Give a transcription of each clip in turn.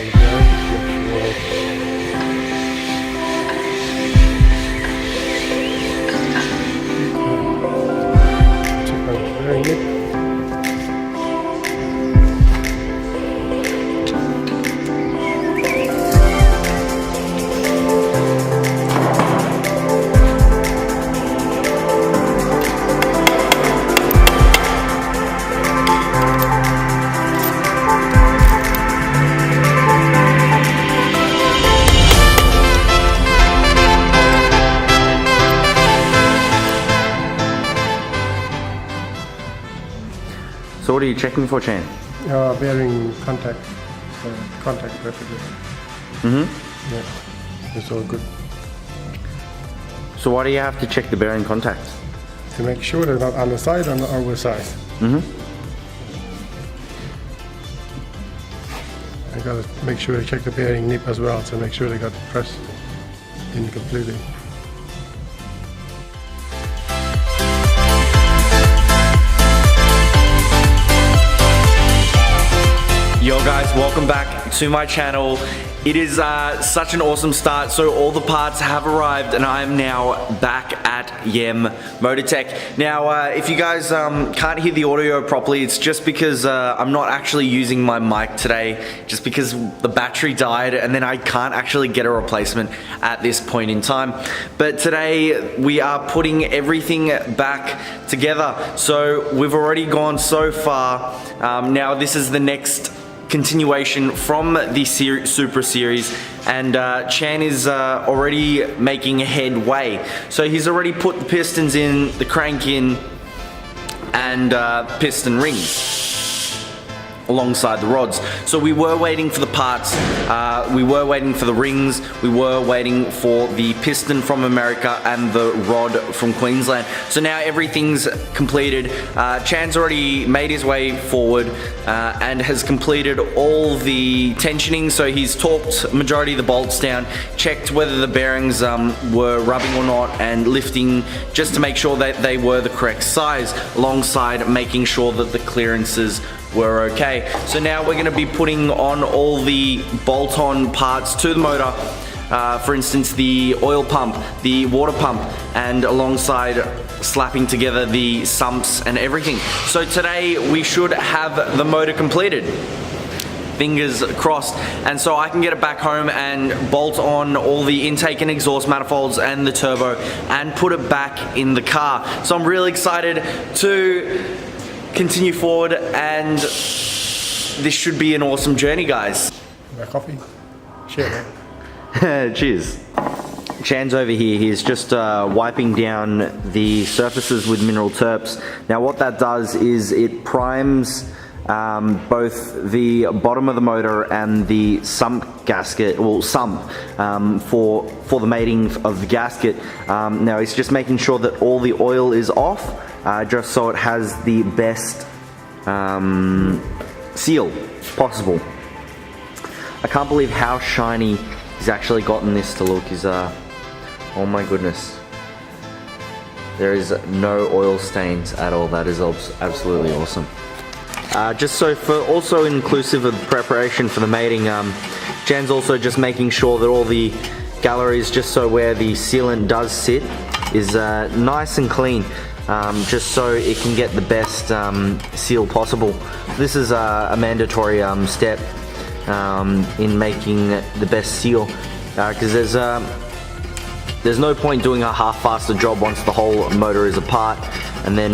the bearings. Check out the bearing nip. So what are you checking for, Chan? Bearing contact, contact residue. Yeah, it's all good. So why do you have to check the bearing contacts? To make sure they're not underside or oversized. I gotta make sure I check the bearing nip as well to make sure they got pressed in completely. Yo guys, welcome back to my channel. It is such an awesome start. So all the parts have arrived and I am now back at Yem Motortech. Now if you guys can't hear the audio properly, it's just because I'm not actually using my mic today, just because the battery died and then I can't actually get a replacement at this point in time. But today we are putting everything back together. So we've already gone so far. Now this is the next continuation from the Supra series, and Chan is already making headway. So he's already put the pistons in, the crank in, and piston rings alongside the rods. So we were waiting for the parts, we were waiting for the rings, we were waiting for the piston from America and the rod from Queensland. So now everything's completed. Chan's already made his way forward and has completed all the tensioning. So he's torqued majority of the bolts down, checked whether the bearings were rubbing or not, and lifting just to make sure that they were the correct size, alongside making sure that the clearances were okay. So now we're going to be putting on all the bolt-on parts to the motor. For instance, the oil pump, the water pump, and alongside slapping together the sumps and everything. So today we should have the motor completed. Fingers crossed. And so I can get it back home and bolt on all the intake and exhaust manifolds and the turbo and put it back in the car. So I'm really excited to continue forward, and this should be an awesome journey, guys. My coffee. Share that. Cheers. Chan's over here. He's just wiping down the surfaces with mineral terps. Now what that does is it primes both the bottom of the motor and the sump gasket, well sump, for the mating of the gasket. Now he's just making sure that all the oil is off, just so it has the best seal possible. I can't believe how shiny he's actually gotten this to look. Is oh my goodness, there is no oil stains at all. That is absolutely awesome. Just so for also inclusive of preparation for the mating, Jan's also just making sure that all the galleries, just so where the sealant does sit, is nice and clean, just so it can get the best seal possible. This is a mandatory step in making the best seal, because there's no point doing a half-assed job once the whole motor is apart and then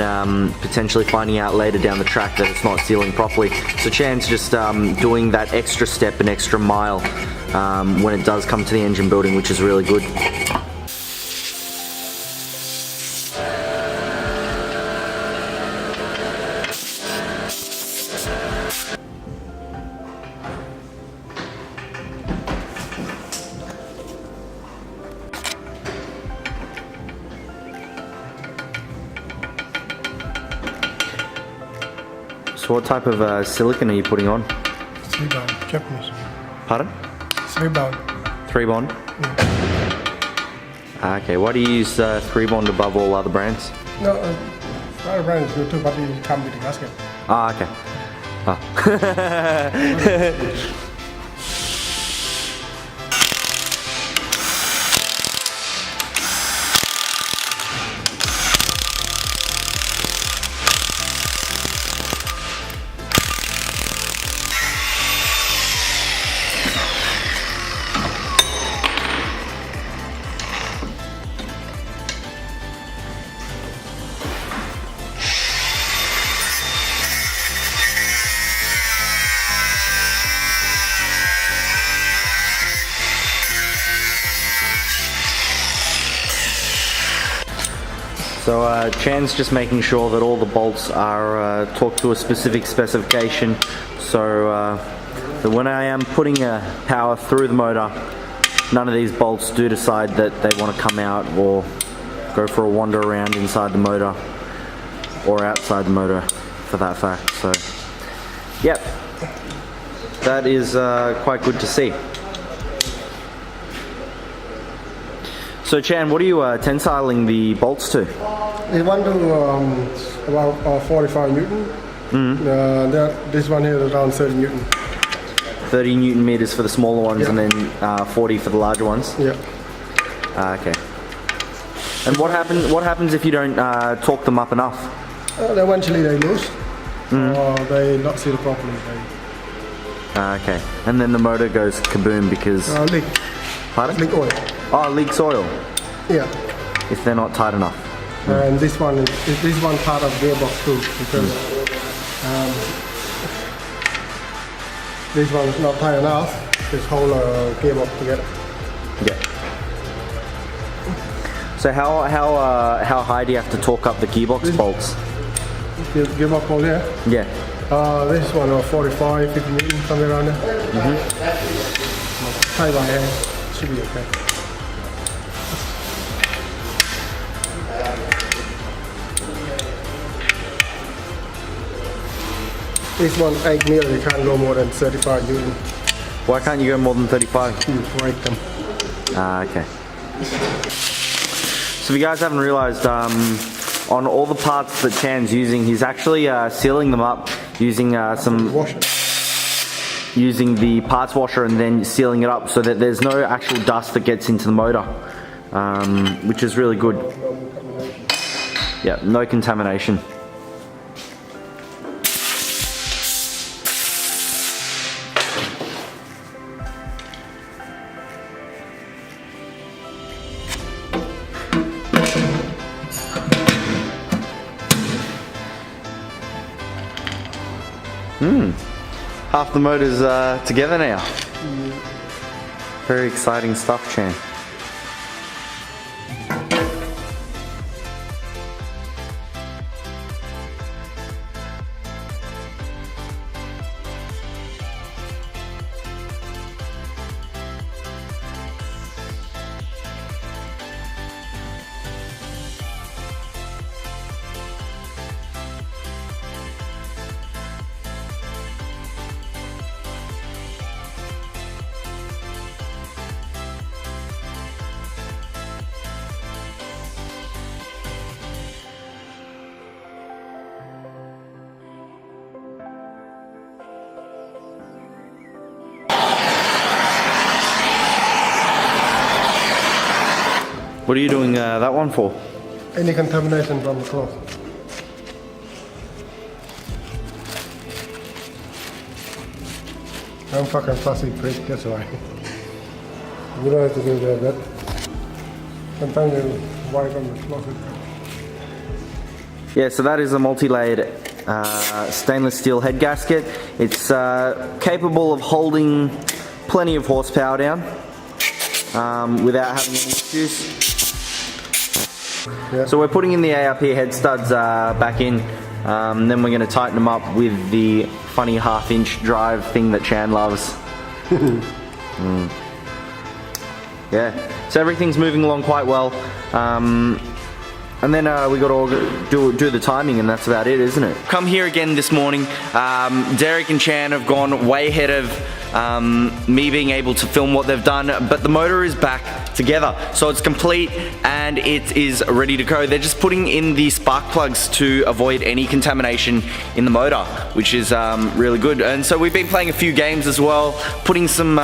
potentially finding out later down the track that it's not sealing properly. So Chan's just doing that extra step, an extra mile when it does come to the engine building, which is really good. So what type of silicon are you putting on? 3-bond, Japanese. Pardon? 3-bond. 3-bond? Yeah. Okay, why do you use 3-bond above all other brands? No, other brands do too, but it comes with the gasket. Ah, okay. Ah. So Chan's just making sure that all the bolts are torqued to a specific specification, so that when I am putting power through the motor, none of these bolts do decide that they want to come out or go for a wander around inside the motor or outside the motor for that fact. So yep, that is quite good to see. So Chan, what are you tensiling the bolts to? This one to about 45 Newton. This one here is around 30 Newton. 30 Newton meters for the smaller ones, yeah. And then 40 for the larger ones? Yeah. Okay. And what happens if you don't torque them up enough? Eventually they lose, or they not see the properly. Okay. And then the motor goes kaboom because... Leak. Pardon? Leak oil. Oh, leaks oil. Yeah. If they're not tight enough. And this one is part of gearbox too, because this one is not tight enough. This whole gearbox together. Yeah. So how high do you have to torque up the gearbox bolts? Gearbox bolt here? Yeah. This one 45, 50 Newton, somewhere around there. Tight by hand, should be okay. This one 8 mil, you can't go more than 35 Newton. Why can't you go more than 35? You break them. Okay. So if you guys haven't realized, on all the parts that Chan's using, he's actually sealing them up using using the parts washer and then sealing it up so that there's no actual dust that gets into the motor, which is really good. Yeah, no contamination. Half the motor's together now. Very exciting stuff, Chan. What are you doing that one for? Any contamination from the cloth. I'm fucking fussy prick, that's why. You don't have to do that, but sometimes you wipe on the cloth. Yeah, so that is a multi-layered stainless steel head gasket. It's capable of holding plenty of horsepower down without having any issues. Yeah. So we're putting in the ARP head studs back in, then we're going to tighten them up with the funny half-inch drive thing that Chan loves. Yeah, so everything's moving along quite well, and then we got to do the timing, and that's about it, isn't it? Come here again this morning. Derek and Chan have gone way ahead of me being able to film what they've done, but the motor is back together, so it's complete and it is ready to go. They're just putting in the spark plugs to avoid any contamination in the motor, which is really good. And so we've been playing a few games as well, putting some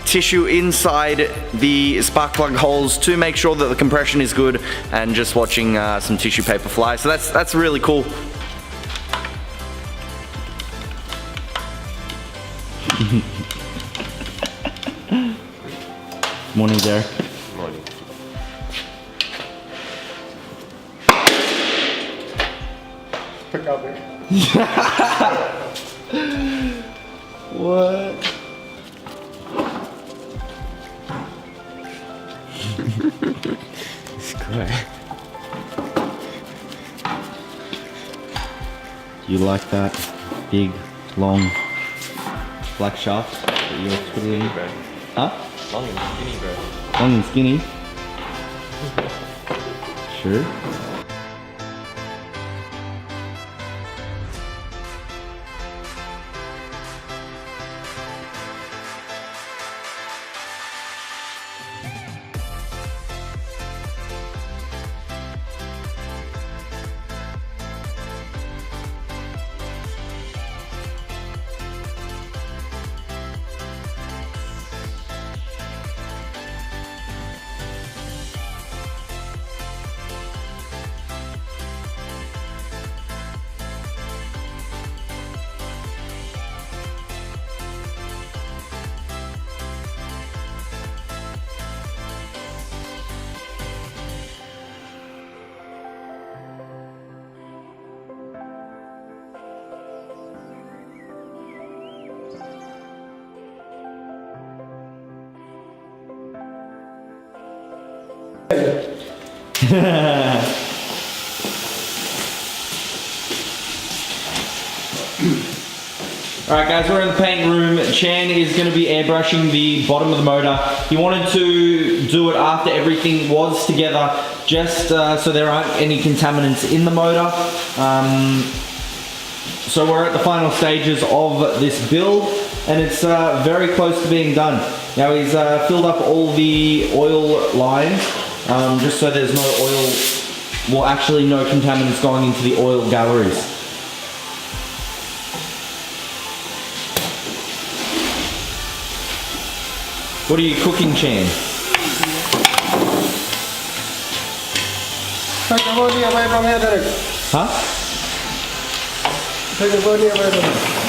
tissue inside the spark plug holes to make sure that the compression is good, and just watching some tissue paper fly. So that's really cool. Morning, Derek. Morning. Pick up it. What? It's great. You like that big, long, black shaft that you're twiddling? Bro. Huh? Long and skinny, bro. Long and skinny? Sure. Alright guys, we're in the paint room. Chan is going to be airbrushing the bottom of the motor. He wanted to do it after everything was together, just so there aren't any contaminants in the motor. So we're at the final stages of this build, and it's very close to being done. Now he's filled up all the oil lines, just so there's no oil, well actually no contaminants going into the oil galleries. What are you cooking, Chan? Take the body away from here, Derek. Huh? Take the body away from here.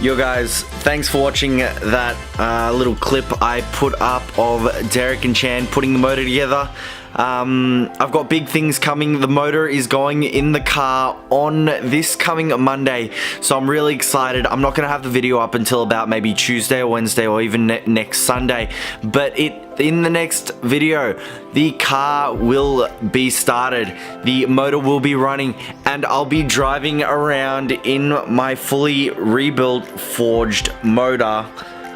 Yo guys, thanks for watching that little clip I put up of Derek and Chan putting the motor together. I've got big things coming. The motor is going in the car on this coming Monday, so I'm really excited. I'm not going to have the video up until about maybe Tuesday or Wednesday or even next Sunday, but in the next video, the car will be started, the motor will be running, and I'll be driving around in my fully rebuilt forged motor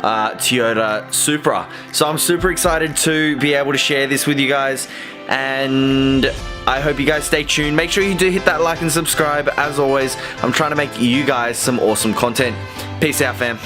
Toyota Supra. So I'm super excited to be able to share this with you guys, and I hope you guys stay tuned. Make sure you do hit that like and subscribe. As always, I'm trying to make you guys some awesome content. Peace out, fam.